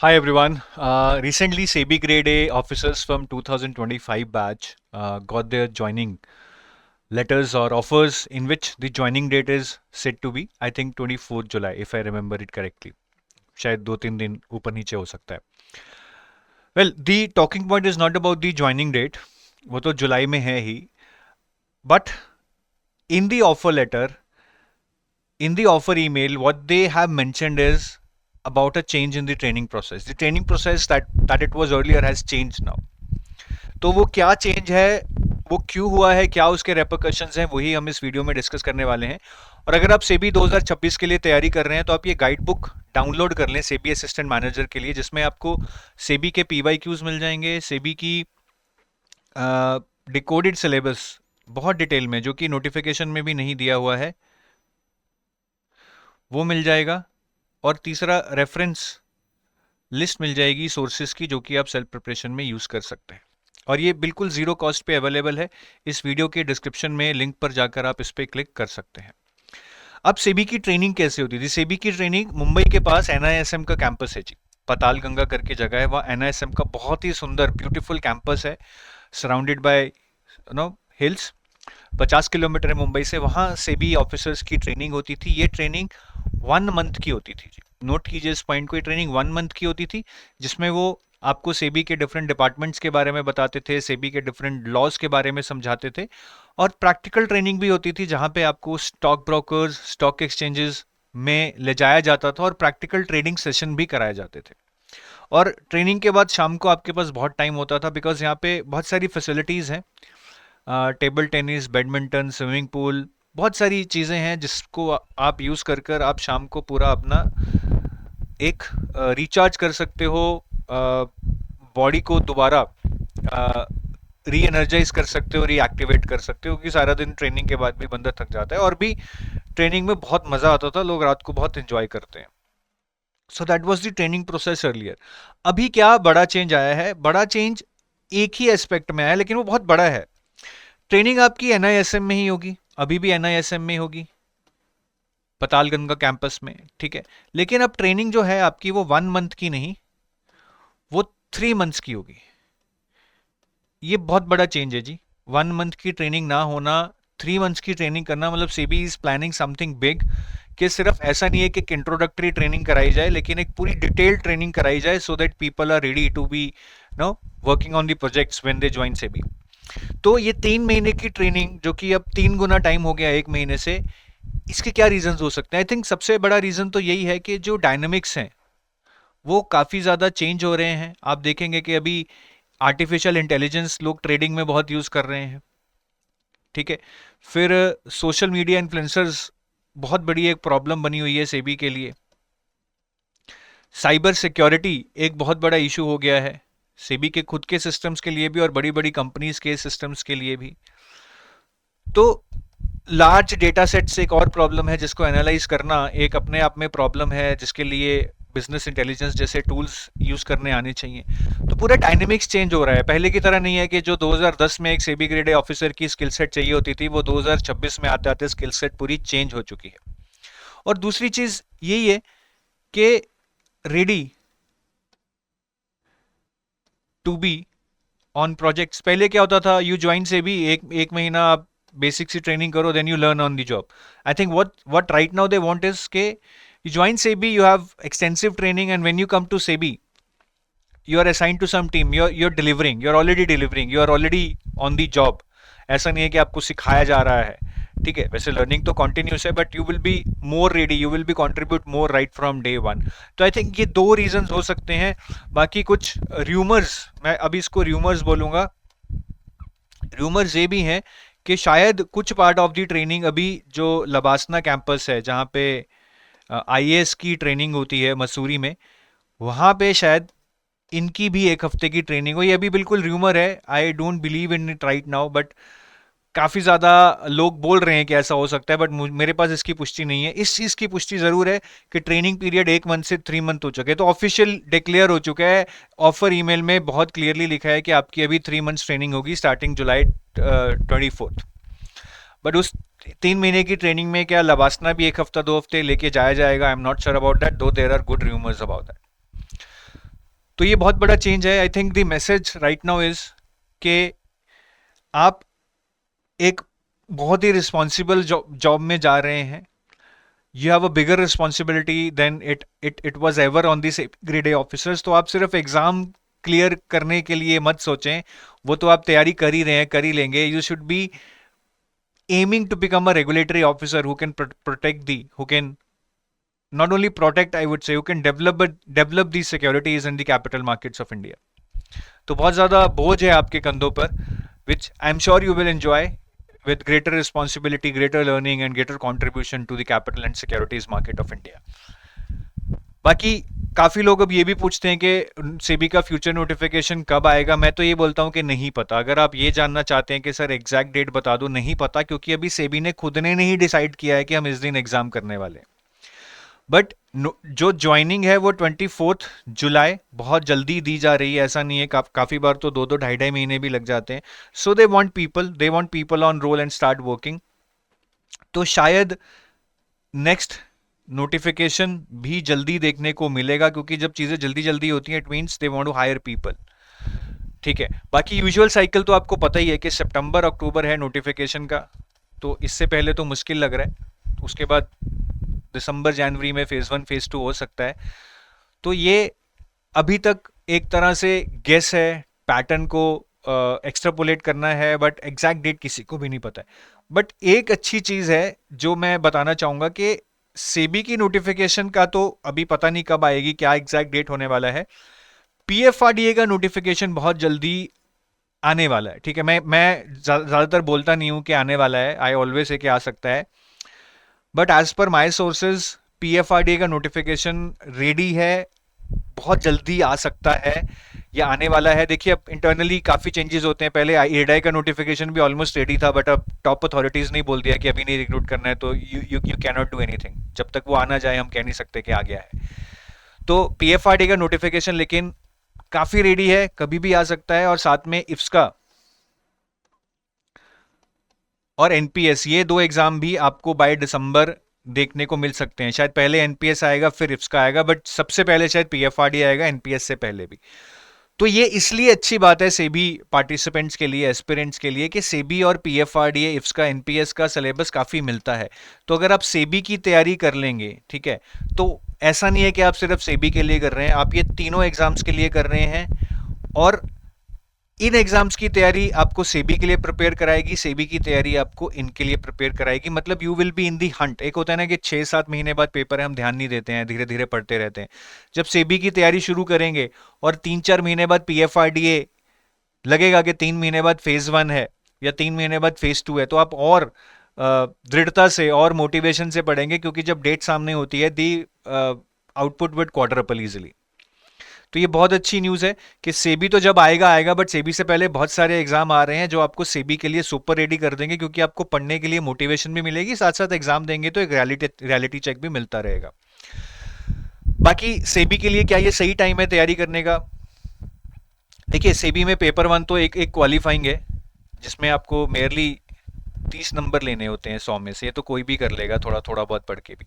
Hi everyone. Recently, SEBI Grade A officers from 2025 batch got their joining letters or offers in which the joining date is said to be, I think, 24th July, if I remember it correctly. शायद 2-3 दिन ऊपर नीचे हो सकता है. Well, the talking point is not about the joining date. वो तो जुलाई में है ही. But in the offer letter, in the offer email, what they have mentioned is about a change in the training process. The training process that it was earlier has changed now. तो वो क्या change है, वो क्यों हुआ है, क्या उसके रेपरकशंस हैं, वही हम इस वीडियो में डिस्कस करने वाले हैं. और अगर आप सेबी 2026 के लिए तैयारी कर रहे हैं तो आप ये गाइड बुक डाउनलोड कर लें सेबी असिस्टेंट मैनेजर के लिए, जिसमें आपको सेबी के पीवाईक्यूज मिल जाएंगे, सेबी की डिकोडेड सिलेबस बहुत डिटेल में जो कि नोटिफिकेशन में भी नहीं दिया हुआ है वो मिल जाएगा. और तीसरा, रेफरेंस लिस्ट मिल जाएगी सोर्सेज की, जो कि आप सेल्फ प्रिपरेशन में यूज़ कर सकते हैं. और ये बिल्कुल ज़ीरो कॉस्ट पे अवेलेबल है. इस वीडियो के डिस्क्रिप्शन में लिंक पर जाकर आप इस पर क्लिक कर सकते हैं. अब सेबी की ट्रेनिंग कैसे होती थी? सेबी की ट्रेनिंग मुंबई के पास एनआईएसएम का कैंपस है जी, पताल गंगा करके जगह है. वहाँ एनआईएसएम का बहुत ही सुंदर ब्यूटीफुल कैंपस है, सराउंडेड बाय हिल्स. 50 किलोमीटर है मुंबई से. वहाँ सेबी ऑफिसर्स की ट्रेनिंग होती थी. ये ट्रेनिंग 1 मंथ की होती थी जी. नोट कीजिए इस पॉइंट को, ये ट्रेनिंग 1 मंथ की होती थी, जिसमें वो आपको सेबी के डिफरेंट डिपार्टमेंट्स के बारे में बताते थे, सेबी के डिफरेंट लॉज के बारे में समझाते थे. और प्रैक्टिकल ट्रेनिंग भी होती थी, जहाँ पे आपको स्टॉक ब्रोकर्स, स्टॉक एक्सचेंजेस में ले जाया जाता था और प्रैक्टिकल ट्रेडिंग सेशन भी कराए जाते थे. और ट्रेनिंग के बाद शाम को आपके पास बहुत टाइम होता था, बिकॉज यहाँ पे बहुत सारी फैसिलिटीज़ हैं. Table tennis, badminton, swimming pool, बहुत सारी चीज़ें हैं जिसको आप यूज़ कर कर आप शाम को पूरा अपना एक रिचार्ज कर सकते हो, बॉडी को दोबारा री एनर्जाइज कर सकते हो, रीएक्टिवेट कर सकते हो, क्योंकि सारा दिन ट्रेनिंग के बाद भी बंदा थक जाता है. और भी ट्रेनिंग में बहुत मज़ा आता था, लोग रात को बहुत इंजॉय करते हैं. So that was the training process earlier. अभी क्या बड़ा चेंज आया है? बड़ा चेंज एक ही एस्पेक्ट में आया है, लेकिन वो बहुत बड़ा है. ट्रेनिंग आपकी एनआईएसएम में ही होगी, अभी भी एनआईएसएम में होगी, पतालगंगा कैंपस में, ठीक है. लेकिन अब ट्रेनिंग जो है आपकी वो 1 मंथ की नहीं, वो 3 मंथ्स की होगी. ये बहुत बड़ा चेंज है जी. 1 मंथ की ट्रेनिंग ना होना, 3 मंथ्स की ट्रेनिंग करना, मतलब SEBI is planning something big. कि सिर्फ ऐसा नहीं है कि एक इंट्रोडक्टरी ट्रेनिंग कराई जाए, लेकिन एक पूरी डिटेल्ड ट्रेनिंग कराई जाए, so that people are ready to be no working on the projects when they join SEBI. तो ये 3 महीने की ट्रेनिंग, जो कि अब 3 गुना टाइम हो गया 1 महीने से, इसके क्या रीजंस हो सकते हैं? आई थिंक सबसे बड़ा रीजन तो यही है कि जो डायनामिक्स हैं वो काफ़ी ज़्यादा चेंज हो रहे हैं. आप देखेंगे कि अभी आर्टिफिशियल इंटेलिजेंस लोग ट्रेडिंग में बहुत यूज़ कर रहे हैं, ठीक है. फिर सोशल मीडिया इन्फ्लुएंसर्स बहुत बड़ी एक प्रॉब्लम बनी हुई है सेबी के लिए. साइबर सिक्योरिटी एक बहुत बड़ा इशू हो गया है सेबी के खुद के सिस्टम्स के लिए भी और बड़ी बड़ी कंपनीज के सिस्टम्स के लिए भी. तो लार्ज डेटा सेट्स एक और प्रॉब्लम है जिसको एनालाइज करना एक अपने आप में प्रॉब्लम है, जिसके लिए बिजनेस इंटेलिजेंस जैसे टूल्स यूज करने आने चाहिए. तो पूरा डायनेमिक्स चेंज हो रहा है. पहले की तरह नहीं है कि जो 2010 में एक सेबी ग्रेड ए ऑफिसर की स्किल सेट चाहिए होती थी, वो 2026 में आते आते स्किल सेट पूरी चेंज हो चुकी है. और दूसरी चीज यही है कि ready to be on projects. पहले क्या होता था, यू ज्वाइन से भी एक महीना आप बेसिक सी ट्रेनिंग करो, then you learn on the job. I think what right now they want is के you join SEBI, you have extensive training, and when you come to SEBI you are assigned to some team, you're delivering, you're already delivering, you are already on the job. ऐसा नहीं है कि आपको सिखाया जा रहा है, ठीक है. वैसे लर्निंग तो कंटिन्यूस है, but you will be more ready, you will be contribute more right from day one. तो आई थिंक ये दो रीजंस हो सकते हैं. बाकी कुछ र्यूमर्स, मैं अभी इसको र्यूमर्स बोलूंगा. र्यूमर्स ये भी हैं कि शायद कुछ पार्ट ऑफ दी ट्रेनिंग अभी जो लबासना कैंपस है, जहाँ पे आईएएस की ट्रेनिंग होती है मसूरी में, वहाँ पे शायद इनकी भी एक हफ्ते की ट्रेनिंग हो. ये अभी बिल्कुल र्यूमर है, I don't believe in it right now, but काफ़ी ज़्यादा लोग बोल रहे हैं कि ऐसा हो सकता है, बट मेरे पास इसकी पुष्टि नहीं है. इस चीज़ की पुष्टि ज़रूर है कि ट्रेनिंग पीरियड 1 मंथ से 3 मंथ हो चुके हैं, तो ऑफिशियल डिक्लेयर हो चुका है. ऑफर ईमेल में बहुत क्लियरली लिखा है कि आपकी अभी 3 मंथ्स ट्रेनिंग होगी स्टार्टिंग जुलाई 24. बट उस 3 महीने की ट्रेनिंग में क्या लबासना भी 1 हफ्ता 2 हफ्ते लेके जाया जाएगा? I am not sure about that, though there are good rumours about that. तो ये बहुत बड़ा चेंज है। I think the message right now is कि आप एक बहुत ही रिस्पॉन्सिबल जॉब में जा रहे हैं। You have a bigger responsibility then it was ever on this grade A officers. तो आप सिर्फ एग्जाम क्लियर करने के लिए मत सोचें, वो तो आप तैयारी कर ही रहे हैं, कर ही लेंगे। You should be aiming to become a regulatory officer who can who can not only protect, I would say, who can develop these securities in the capital markets of India. तो बहुत ज़्यादा बोझ है आपके कंधों पर, which I'm sure you will enjoy with greater responsibility, greater learning and greater contribution to the capital and securities market of India. बाकी काफ़ी लोग अब ये भी पूछते हैं कि सेबी का फ्यूचर नोटिफिकेशन कब आएगा। मैं तो ये बोलता हूँ कि नहीं पता। अगर आप ये जानना चाहते हैं कि सर एग्जैक्ट डेट बता दो, नहीं पता, क्योंकि अभी सेबी ने खुद ने नहीं डिसाइड किया है कि हम इस दिन एग्जाम करने वाले हैं। बट जो ज्वाइनिंग है वो 24 जुलाई बहुत जल्दी दी जा रही है। ऐसा नहीं है, काफ़ी बार तो 2-2 ढाई महीने भी लग जाते हैं। So they want people on role and start working. तो शायद नेक्स्ट नोटिफिकेशन भी जल्दी देखने को मिलेगा, क्योंकि जब चीज़ें जल्दी जल्दी होती हैं it means they want to hire people. ठीक है, बाकी यूजुअल साइकिल तो आपको पता ही है कि सितंबर अक्टूबर है नोटिफिकेशन का, तो इससे पहले तो मुश्किल लग रहा है। उसके बाद दिसंबर जनवरी में फेज़ 1 फेज़ 2 हो सकता है। तो ये अभी तक एक तरह से गेस है, पैटर्न को एक्सट्रापोलेट करना है, बट एग्जैक्ट डेट किसी को भी नहीं पता है। बट एक अच्छी चीज़ है जो मैं बताना चाहूँगा कि सेबी की नोटिफिकेशन का तो अभी पता नहीं कब आएगी, क्या एग्जैक्ट डेट होने वाला है। पीएफआरडीए का नोटिफिकेशन बहुत जल्दी आने वाला है। ठीक है, मैं ज़्यादातर बोलता नहीं हूँ कि आने वाला है, आई ऑलवेज से कि आ सकता है, but as per my sources PFRDA का नोटिफिकेशन रेडी है, बहुत जल्दी आ सकता है या आने वाला है। देखिए अब इंटरनली काफ़ी चेंजेस होते हैं। पहले एडाई का नोटिफिकेशन भी ऑलमोस्ट रेडी था, बट अब टॉप अथॉरिटीज़ ने बोल दिया कि अभी नहीं रिक्रूट करना है, तो you can not do anything. जब तक वो आना जाए हम कह नहीं सकते कि आ गया है। तो पीएफआरडी का नोटिफिकेशन लेकिन काफ़ी रेडी है, कभी भी आ सकता है। और साथ में इफ्सका और एनपीएस, ये 2 एग्जाम भी आपको बाय दिसंबर देखने को मिल सकते हैं। शायद पहले एनपीएस आएगा फिर इफ्सका आएगा, बट सबसे पहले शायद पीएफआरडी आएगा एनपीएस से पहले भी। तो ये इसलिए अच्छी बात है सेबी पार्टिसिपेंट्स के लिए, एस्पिरेंट्स के लिए, कि सेबी और पीएफआरडीए, इफ्सका, एनपीएस का सिलेबस काफ़ी मिलता है। तो अगर आप सेबी की तैयारी कर लेंगे, ठीक है, तो ऐसा नहीं है कि आप सिर्फ सेबी के लिए कर रहे हैं, आप ये तीनों एग्जाम्स के लिए कर रहे हैं। और इन एग्जाम्स की तैयारी आपको सेबी के लिए प्रिपेयर कराएगी, सेबी की तैयारी आपको इनके लिए प्रिपेयर कराएगी। मतलब you will be in the Hunt. एक होता है ना कि 6-7 महीने बाद पेपर है, हम ध्यान नहीं देते हैं, धीरे धीरे पढ़ते रहते हैं। जब सेबी की तैयारी शुरू करेंगे और 3-4 महीने बाद पीएफआरडीए लगेगा कि 3 महीने बाद फेज़ 1 है या 3 महीने बाद फेज़ 2 है, तो आप और दृढ़ता से और मोटिवेशन से पढ़ेंगे, क्योंकि जब डेट सामने होती है दी आउटपुट विद क्वाड्रपल इजिली। तो ये बहुत अच्छी न्यूज़ है कि सेबी तो जब आएगा, बट सेबी से पहले बहुत सारे एग्जाम आ रहे हैं जो आपको सेबी के लिए सुपर रेडी कर देंगे, क्योंकि आपको पढ़ने के लिए मोटिवेशन भी मिलेगी, साथ साथ एग्जाम देंगे तो एक रियलिटी चेक भी मिलता रहेगा। बाकी सेबी के लिए क्या ये सही टाइम है तैयारी करने का? देखिए सेबी में पेपर 1 तो एक क्वालिफाइंग है, जिसमें आपको मेयरली 30 नंबर लेने होते हैं 100 में से। ये तो कोई भी कर लेगा थोड़ा थोड़ा बहुत पढ़ के भी।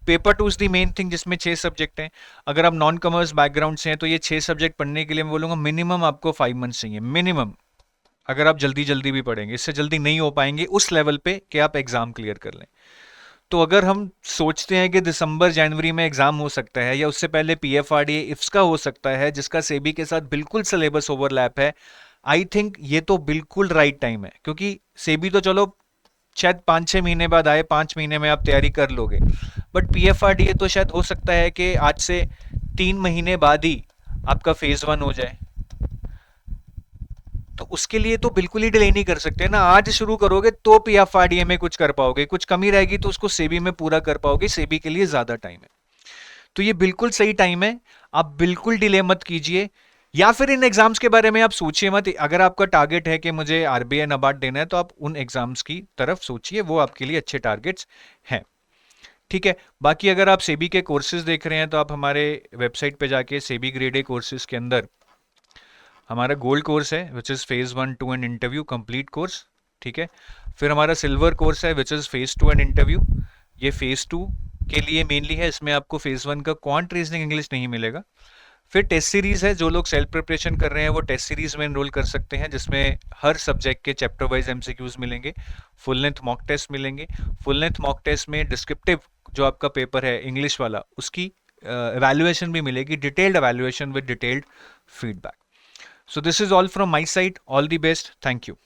Paper 2 is the main thing, जिसमें 6 सब्जेक्ट हैं। अगर आप नॉन कॉमर्स बैकग्राउंड से हैं तो ये 6 सब्जेक्ट पढ़ने के लिए मैं बोलूँगा मिनिमम आपको 5 मंथ्स चाहिए, मिनिमम। अगर आप जल्दी जल्दी भी पढ़ेंगे, इससे जल्दी नहीं हो पाएंगे उस लेवल पे कि आप एग्जाम क्लियर कर लें। तो अगर हम सोचते हैं कि दिसंबर जनवरी में एग्जाम हो सकता है, या उससे पहले पीएफआरडीए इफ्सका हो सकता है, जिसका सेबी के साथ बिल्कुल सिलेबस ओवरलैप है, आई थिंक ये तो बिल्कुल राइट टाइम है। क्योंकि सेबी तो चलो शायद 5-6 महीने बाद आए, 5 महीने में आप तैयारी कर लोगे, बट पीएफआरडीए तो शायद हो सकता है कि आज से 3 महीने बाद ही आपका फेज़ 1 हो जाए। तो उसके लिए तो बिल्कुल ही डिले नहीं कर सकते ना। आज शुरू करोगे तो पीएफआरडीए में कुछ कर पाओगे, कुछ कमी रहेगी तो उसको सेबी में पूरा कर पाओगे। सेबी के लिए ज्यादा टाइम है, तो ये बिल्कुल सही टाइम है। आप बिल्कुल डिले मत कीजिए, या फिर इन एग्जाम्स के बारे में आप सोचिए मत। अगर आपका टारगेट है कि मुझे आरबीआई नाबार्ड देना है, तो आप उन एग्जाम्स की तरफ सोचिए, वो आपके लिए अच्छे टारगेट्स हैं। ठीक है, बाकी अगर आप सेबी के कोर्सेज देख रहे हैं तो आप हमारे वेबसाइट पे जाके सेबी ग्रेड ए कोर्सेज के अंदर हमारा गोल्ड कोर्स है which is phase 1, 2 and interview complete course. ठीक है, फिर हमारा सिल्वर कोर्स है which is phase 2 and interview. ये फेज़ 2 के लिए मेनली है, इसमें आपको फेज़ 1 का क्वांट रीजनिंग इंग्लिश नहीं मिलेगा, फिर टेस्ट सीरीज है, जो लोग सेल्फ प्रिपरेशन कर रहे हैं वो टेस्ट सीरीज में एनरोल कर सकते हैं, जिसमें हर सब्जेक्ट के चैप्टर वाइज एमसीक्यूज मिलेंगे, फुल लेंथ मॉक टेस्ट मिलेंगे। फुल लेंथ मॉक टेस्ट में डिस्क्रिप्टिव जो आपका पेपर है इंग्लिश वाला, उसकी evaluation भी मिलेगी, detailed evaluation with detailed feedback. So this is all from my side. All the best. Thank you.